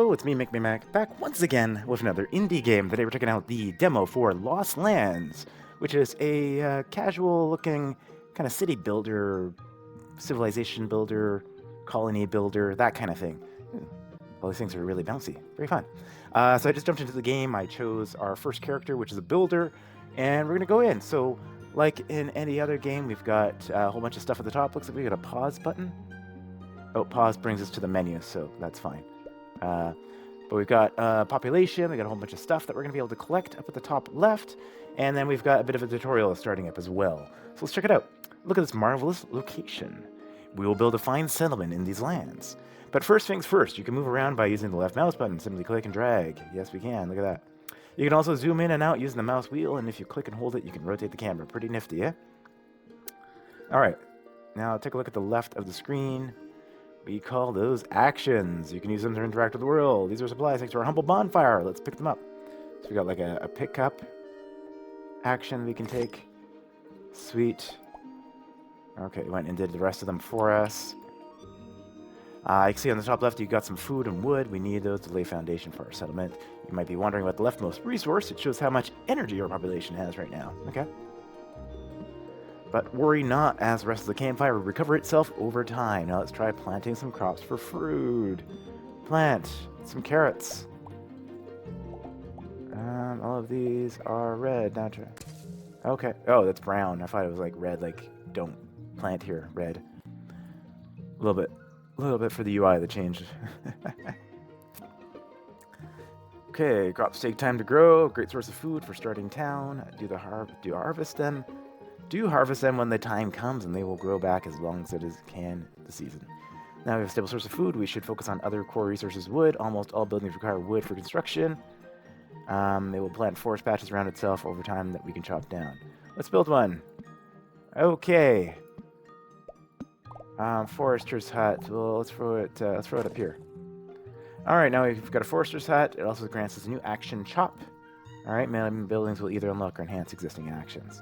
Hello, it's me, Mac, back once again with another indie game. Today we're checking out the demo for Lost Lands, which is a casual-looking kind of city builder, civilization builder, colony builder, that kind of thing. All these things are really bouncy. Very fun. So I just jumped into the game. I chose our first character, which is a builder, and we're going to go in. So like in any other game, we've got a whole bunch of stuff at the top. Looks like we got a pause button. Oh, pause brings us to the menu, so that's fine. But we've got population, we got a whole bunch of stuff that we're going to be able to collect up at the top left, and then we've got a bit of a tutorial starting up as well. So let's check it out. Look at this marvelous location. We will build a fine settlement in these lands. But first things first, you can move around by using the left mouse button. Simply click and drag. Yes, we can. Look at that. You can also zoom in and out using the mouse wheel, and if you click and hold it, you can rotate the camera. Pretty nifty, eh? All right. Now take a look at the left of the screen. We call those actions. You can use them to interact with the world. These are supplies thanks to our humble bonfire. Let's pick them up. So we got like a pickup action we can take. Sweet. Okay, went and did the rest of them for us. You can see on the top left you got some food and wood. We need those to lay foundation for our settlement. You might be wondering about the leftmost resource. It shows how much energy our population has right now. Okay. But worry not, as the rest of the campfire will recover itself over time. Now let's try planting some crops for food. Plant some carrots. All of these are red. Now try. Okay. Oh, that's brown. I thought it was like red, like don't plant here. Red. A little bit for the UI that changed. Okay, crops take time to grow. Great source of food for starting town. Harvest them. Do harvest them when the time comes, and they will grow back as long as it can the season. Now we have a stable source of food. We should focus on other core resources. Wood. Almost all buildings require wood for construction. They will plant forest patches around itself over time that we can chop down. Let's build one. Okay. Forester's hut. Well, let's throw it up here. All right, now we've got a forester's hut. It also grants us a new action chop. All right, buildings will either unlock or enhance existing actions.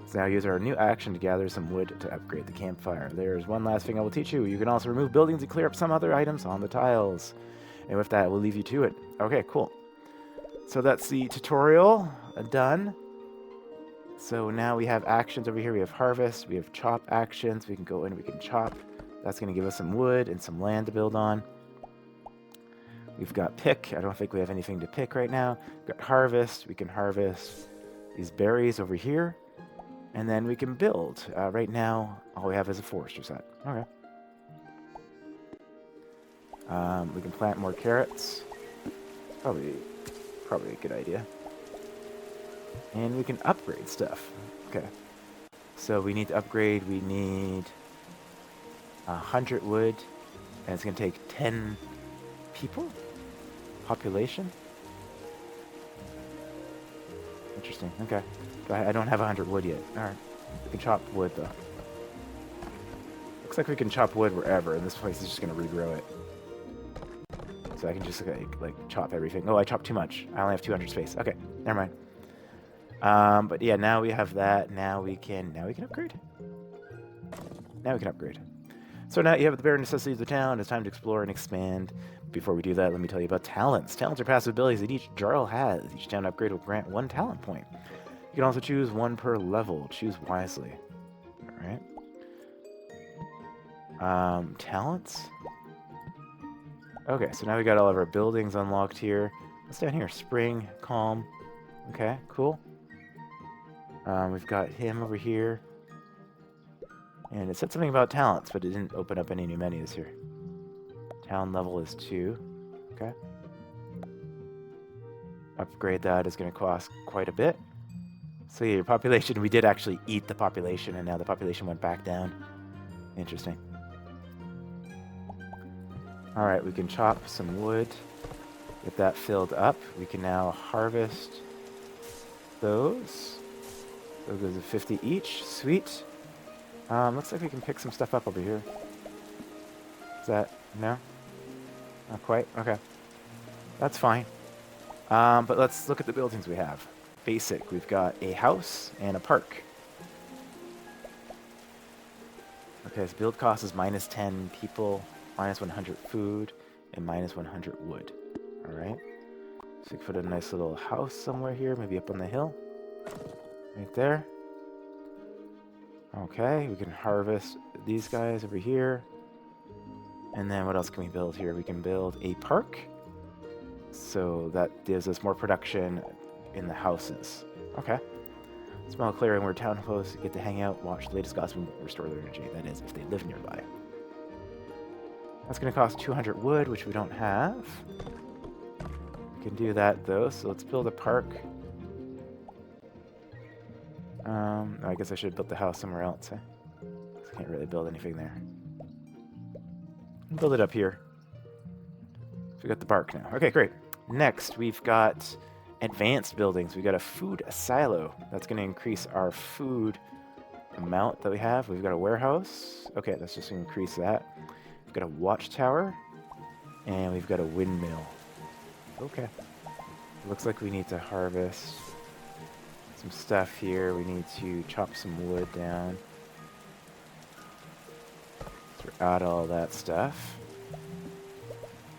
So now use our new action to gather some wood to upgrade the campfire. There's one last thing I will teach you. You can also remove buildings and clear up some other items on the tiles. And with that, we'll leave you to it. Okay, cool. So that's the tutorial done. So now we have actions over here. We have harvest. We have chop actions. We can go in, we can chop. That's going to give us some wood and some land to build on. We've got pick. I don't think we have anything to pick right now. We've got harvest. We can harvest these berries over here. And then we can build. Right now, all we have is a forester's hut. Okay. We can plant more carrots. Probably a good idea. And we can upgrade stuff. Okay. So we need to upgrade. We need 100 wood. And it's going to take 10 people? Population? Interesting. Okay. I don't have 100 wood yet. Alright. We can chop wood, though. Looks like we can chop wood wherever, and this place is just going to regrow it. So I can just, like chop everything. Oh, I chopped too much. I only have 200 space. Okay, never mind. But yeah, now we have that. Now we can upgrade. Now we can upgrade. So now you have the bare necessities of the town. It's time to explore and expand. Before we do that, let me tell you about talents. Talents are passive abilities that each Jarl has. Each town upgrade will grant 1 talent point. You can also choose 1 per level. Choose wisely. Alright. Talents? Okay, so now we got all of our buildings unlocked here. What's down here? Spring, calm. Okay, cool. We've got him over here. And it said something about talents, but it didn't open up any new menus here. Town level is 2. Okay. Upgrade that is going to cost quite a bit. So yeah, your population, we did actually eat the population, and now the population went back down. Interesting. Alright, we can chop some wood. Get that filled up. We can now harvest those. Those goes to 50 each. Sweet. Looks like we can pick some stuff up over here. Is that... no? Not quite? Okay. That's fine. But let's look at the buildings we have. Basic. We've got a house and a park. Okay, so build cost is -10 people, -100 food, and -100 wood. Alright. So we can put a nice little house somewhere here, maybe up on the hill. Right there. Okay, we can harvest these guys over here. And then what else can we build here? We can build a park. So that gives us more production in the houses. Okay. Small clearing where town hosts get to hang out, watch the latest gossip, and restore their energy. That is, if they live nearby. That's going to cost 200 wood, which we don't have. We can do that, though, so let's build a park. I guess I should have built the house somewhere else. I can't really build anything there. Build it up here. So we got the park now. Okay, great. Next, we've got advanced buildings. We got a food silo. That's going to increase our food amount that we have. We've got a warehouse. Okay, let's just increase that. We've got a watchtower. And we've got a windmill. Okay. Looks like we need to harvest some stuff here. We need to chop some wood down. Throw out all that stuff.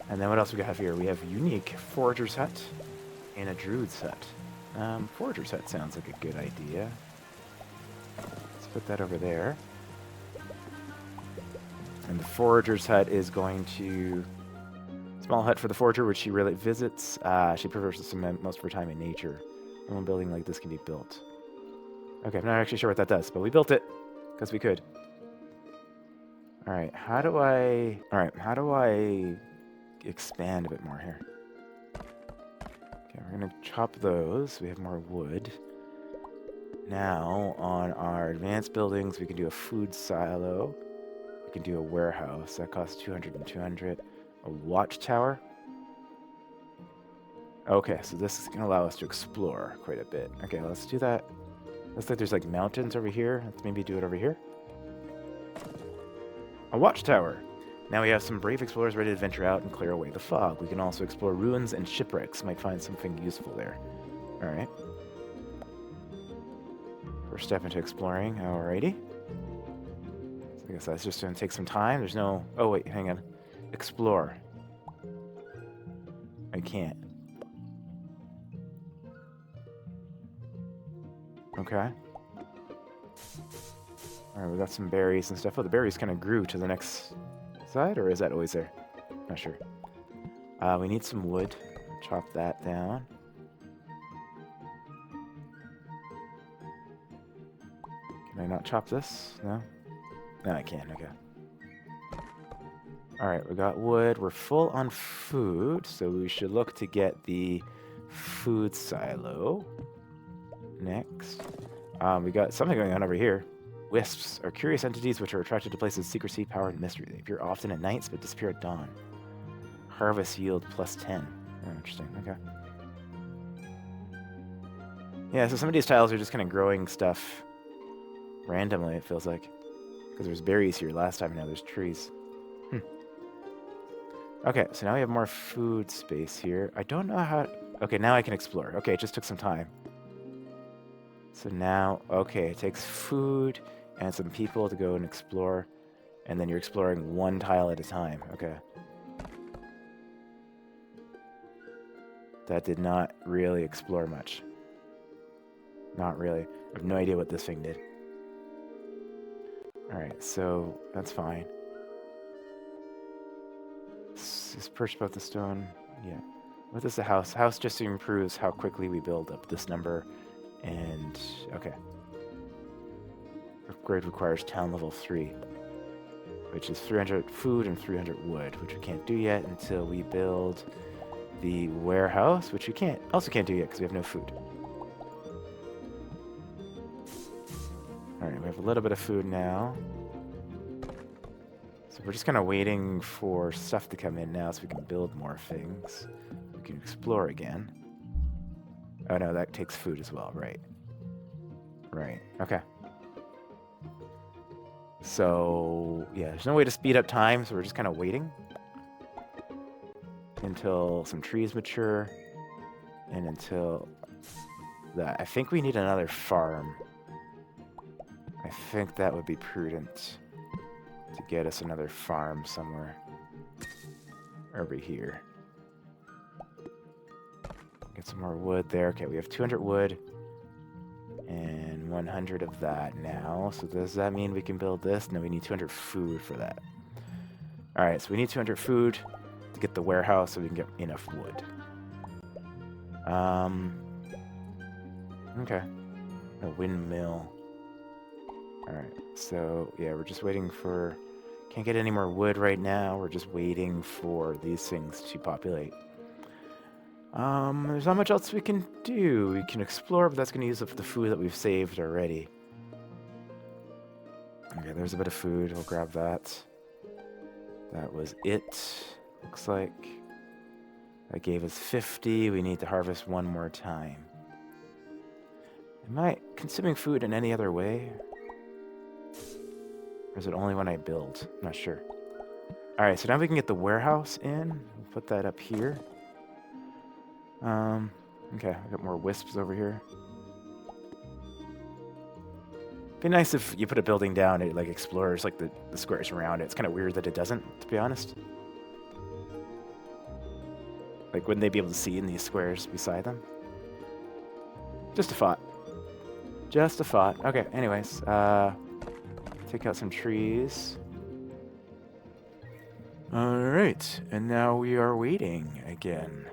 And then what else we have here? We have unique forager's hut and a druid's hut. Forager's hut sounds like a good idea. Let's put that over there. And the forager's hut is going to... Small hut for the forager, which she really visits. She prefers to spend most of her time in nature. One building like this can be built. Okay, I'm not actually sure what that does, but we built it because we could. Alright, how do I expand a bit more here? Okay, we're gonna chop those. We have more wood. Now, on our advanced buildings, we can do a food silo. We can do a warehouse. That costs 200 and 200. A watchtower. Okay, so this is going to allow us to explore quite a bit. Okay, let's do that. Looks like there's like mountains over here. Let's maybe do it over here. A watchtower. Now we have some brave explorers ready to venture out and clear away the fog. We can also explore ruins and shipwrecks. Might find something useful there. Alright. First step into exploring. Alrighty. So I guess that's just going to take some time. There's no... Oh, wait, hang on. Explore. I can't. Okay. Alright, we got some berries and stuff. Oh, the berries kind of grew to the next side, or is that always there? Not sure. We need some wood. Chop that down. Can I not chop this? No? No, I can. Okay. Alright, we got wood. We're full on food, so we should look to get the food silo next. We got something going on over here. Wisps are curious entities which are attracted to places of secrecy, power, and mystery. They appear often at nights, but disappear at dawn. Harvest yield +10. Oh, interesting. Okay. Yeah, so some of these tiles are just kind of growing stuff randomly, it feels like. Because there's berries here last time, and now there's trees. Okay, so now we have more food space here. I don't know how... Okay, now I can explore. Okay, it just took some time. So now... Okay, it takes food and some people to go and explore. And then you're exploring one tile at a time. Okay. That did not really explore much. Not really. I have no idea what this thing did. Alright, so that's fine. Is perched above the stone. Yeah. What is the house? House just improves how quickly we build up this number. And, okay. Upgrade requires town level 3. Which is 300 food and 300 wood. Which we can't do yet until we build the warehouse. Which we also can't do yet because we have no food. Alright, we have a little bit of food now. So we're just kind of waiting for stuff to come in now so we can build more things. We can explore again. Oh no, that takes food as well, right. Right, okay. So, yeah, there's no way to speed up time, so we're just kind of waiting. Until some trees mature. And until... I think we need another farm. I think that would be prudent. To get us another farm somewhere over here. some more wood there. Okay, we have 200 wood and 100 of that now. So does that mean we can build this? No, we need 200 food for that. All right, so we need 200 food to get the warehouse so we can get enough wood. Okay. A windmill. All right, so yeah, we're just waiting for... Can't get any more wood right now. We're just waiting for these things to populate. There's not much else we can do. We can explore, but that's going to use up the food that we've saved already. Okay, there's a bit of food. We'll grab that. That was it. Looks like that gave us 50. We need to harvest one more time. Am I consuming food in any other way? Or is it only when I build? I'm not sure. Alright, so now we can get the warehouse in. We'll put that up here. Okay, I got more wisps over here. Be nice if you put a building down, it like explores like the squares around it. It's kind of weird that it doesn't, to be honest. Like, wouldn't they be able to see in these squares beside them? Just a thought. Just a thought. Okay, anyways, take out some trees. Alright, and now we are waiting again.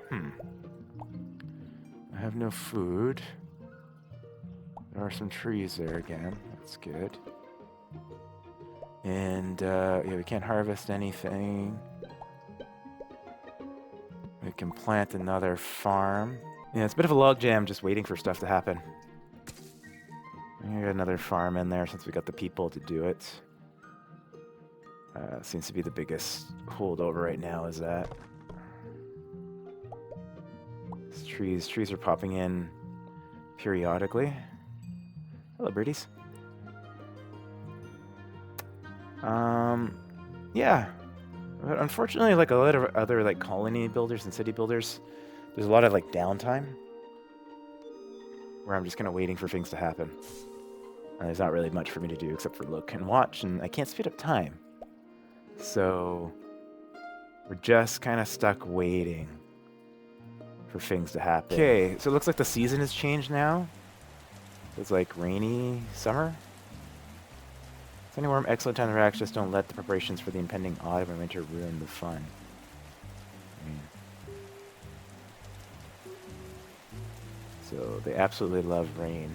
I have no food. There are some trees there again. That's good. And, yeah, we can't harvest anything. We can plant another farm. Yeah, it's a bit of a logjam just waiting for stuff to happen. We got another farm in there since we got the people to do it. Seems to be the biggest holdover right now is that. These trees are popping in periodically. Hello, birdies. Yeah. But unfortunately, like a lot of other like colony builders and city builders, there's a lot of like downtime where I'm just kind of waiting for things to happen. And there's not really much for me to do except for look and watch, and I can't speed up time. So we're just kind of stuck waiting for things to happen. Okay, so it looks like the season has changed now. It's like rainy summer. Sunny, warm, excellent time to relax. Just don't let the preparations for the impending autumn or winter ruin the fun. So they absolutely love rain.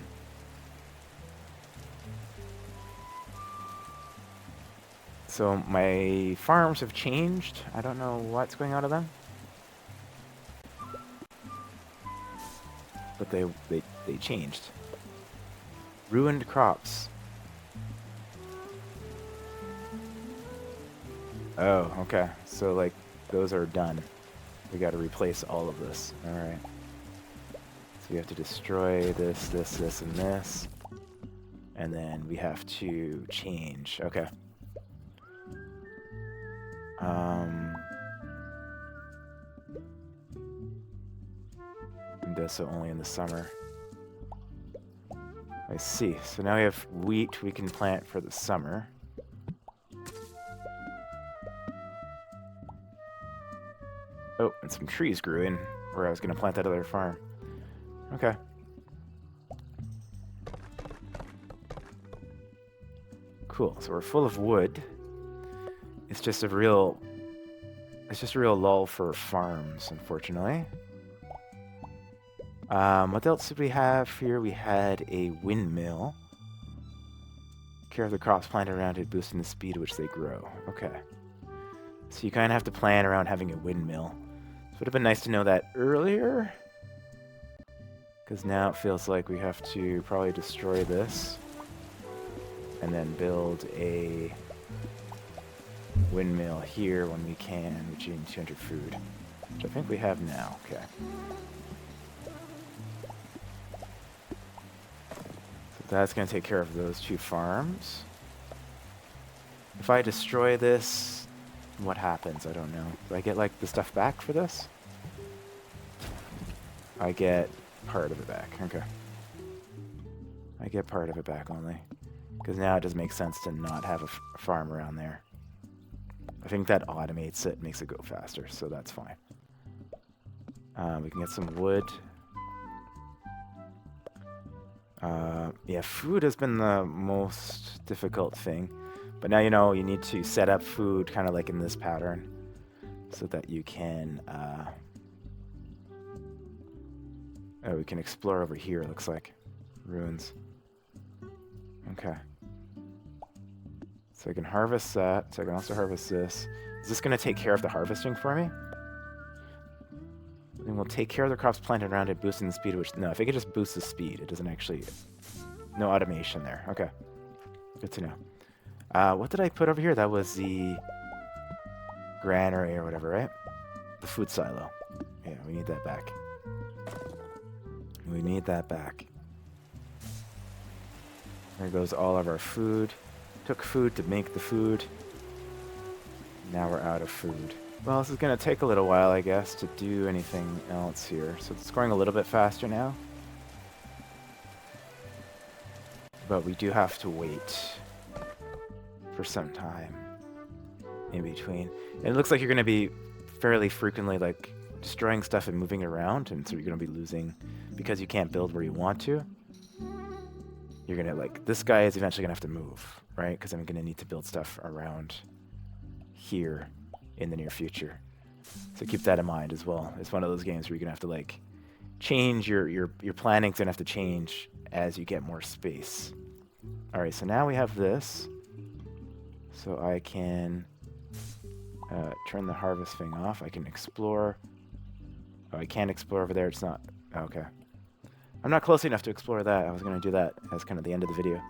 So my farms have changed. I don't know what's going on to them. But they changed. Ruined crops. Oh, okay. So like those are done. We got to replace all of this. All right. So we have to destroy this, this, this, and this. And then we have to change. Okay. And does so only in the summer. I see. So now we have wheat we can plant for the summer. Oh, and some trees grew in where I was going to plant that other farm. Okay. Cool. So we're full of wood. It's just a real lull for farms, unfortunately. What else did we have here? We had a windmill. Care of the crops planted around it, boosting the speed at which they grow. Okay. So you kind of have to plan around having a windmill. So it would have been nice to know that earlier. Because now it feels like we have to probably destroy this. And then build a windmill here when we can, which you need 200 food. Which I think we have now. Okay. That's going to take care of those two farms. If I destroy this, what happens? I don't know. Do I get, like, the stuff back for this? I get part of it back. Okay. I get part of it back only. Because now it does make sense to not have a farm around there. I think that automates it, makes it go faster, so that's fine. We can get some wood. Yeah, food has been the most difficult thing. But now you know you need to set up food kind of like in this pattern so that you can... Oh, we can explore over here, it looks like. Ruins. Okay. So I can harvest that. So I can also harvest this. Is this going to take care of the harvesting for me? Then we'll take care of the crops planted around it, boosting the speed, which... No, if I could just boost the speed, it doesn't actually... No automation there. Okay. Good to know. What did I put over here? That was the granary or whatever, right? The food silo. Yeah, we need that back. We need that back. There goes all of our food. Took food to make the food. Now we're out of food. Well, this is going to take a little while, I guess, to do anything else here. So it's going a little bit faster now. But we do have to wait for some time in between. And it looks like you're going to be fairly frequently, like, destroying stuff and moving it around. And so you're going to be losing because you can't build where you want to. You're going to, like, this guy is eventually going to have to move, right? Because I'm going to need to build stuff around here in the near future. So keep that in mind as well. It's one of those games where you're going to have to, like, change your planning's going to have to change as you get more space. All right, so now we have this. So I can turn the harvest thing off. I can explore. Oh, I can't explore over there. It's not. Okay. I'm not close enough to explore that. I was going to do that as kind of the end of the video.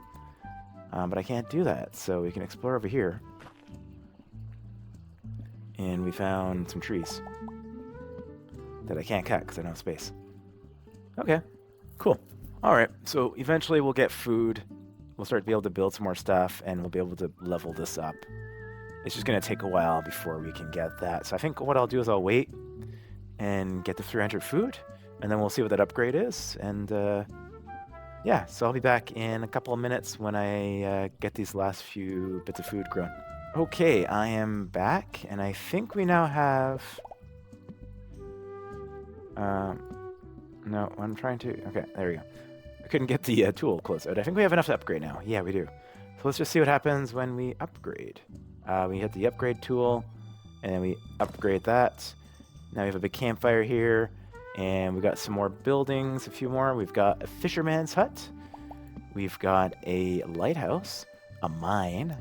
But I can't do that. So we can explore over here. And we found some trees that I can't cut because I don't have space. Okay, cool. All right, so eventually we'll get food. We'll start to be able to build some more stuff, and we'll be able to level this up. It's just going to take a while before we can get that. So I think what I'll do is I'll wait and get the 300 food, and then we'll see what that upgrade is. And yeah, so I'll be back in a couple of minutes when I get these last few bits of food grown. Okay, I am back, and I think we now have... no, I'm trying to... Okay, there we go. I couldn't get the tool closed out. I think we have enough to upgrade now. Yeah, we do. So let's just see what happens when we upgrade. We hit the upgrade tool, and then we upgrade that. Now we have a big campfire here, and we've got some more buildings, a few more. We've got a fisherman's hut. We've got a lighthouse, a mine,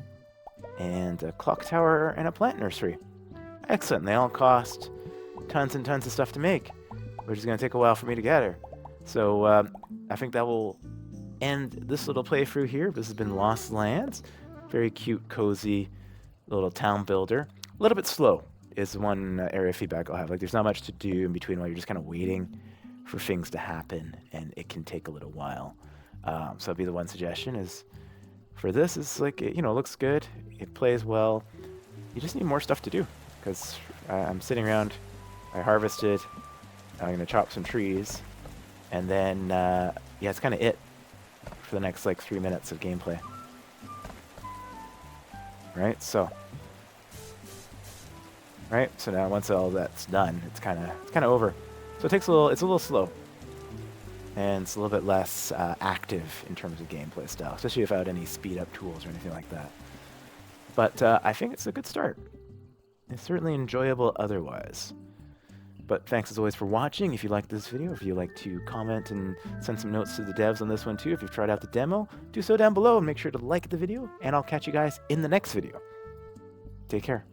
and a clock tower, and a plant nursery. Excellent. They all cost tons and tons of stuff to make, which is going to take a while for me to gather. So I think that will end this little playthrough here. This has been Lost Lands. Very cute, cozy little town builder. A little bit slow is one area of feedback I'll have. Like, there's not much to do in between while you're just kind of waiting for things to happen, and it can take a little while. So that'd be the one suggestion is for this is like, it, you know, looks good. It plays well. You just need more stuff to do because I'm sitting around. I harvested. I'm going to chop some trees. And then, yeah, it's kind of it for the next, like, 3 minutes of gameplay. Right? So now once all that's done, it's kind of over. So it's a little slow. And it's a little bit less active in terms of gameplay style, especially without any speed-up tools or anything like that. But I think it's a good start. It's certainly enjoyable otherwise. But thanks as always for watching. If you liked this video, if you'd like to comment and send some notes to the devs on this one too, if you've tried out the demo, do so down below and make sure to like the video, and I'll catch you guys in the next video. Take care.